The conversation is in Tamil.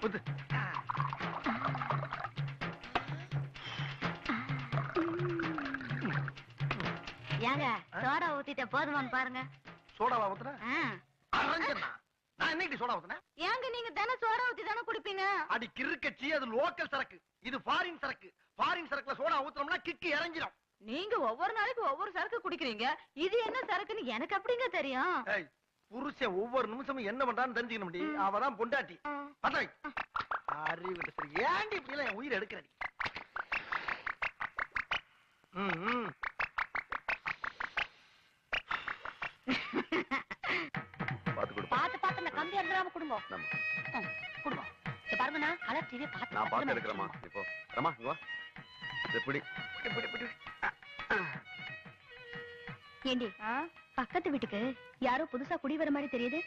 ஊத்து. ஏங்க சோடா ஊத்திட்ட போதுமான்னு பாருங்க. சோடாவா ஊத்துன? அரஞ்சனா நான் என்னைக்கு சோடா ஊத்துனேன்? ஏங்க நீங்க தானே சோடா ஊத்தி தானே குடிப்பீங்க? அடி கிறுக்கச்சி, அது லோக்கல் சரக்கு, இது ஃபாரின் சரக்கு. ஃபாரின் சரக்குல சோடா ஊத்துறோம்னா கிக்கு இறங்கிடும். நீங்க ஒவ்வொரு நாளைக்கு ஒவ்வொரு சரக்கு குடிக்கிறீங்க, இது என்ன சரக்குன்னு எனக்கு அப்படிங்க தெரியும்? ஏய், புருஷன் ஒவ்வொரு நிமிஷமும் என்ன பண்றான்னு தெரிஞ்சுக்கணும்டி. அவதான் பொண்டாட்டி. பத்தாய் அறிவு சரி. ஏன்டி இப்படி எல்லாம் என் உயிரை எடுக்கிறடி? பாத்து பாத்து இந்த கம்பி எடுத்துடாம குடுங்க. குடுங்க. பாருங்கண்ணா கலர் டிவி பாத்து நான் பாத்து எடுக்கிறேம்மா. இப்போ ரமா இங்க வா. எப்படி ஏண்டி பக்கத்து வீட்டுக்கு யாரோ புதுசா குடி வர மாதிரி தெரியுது.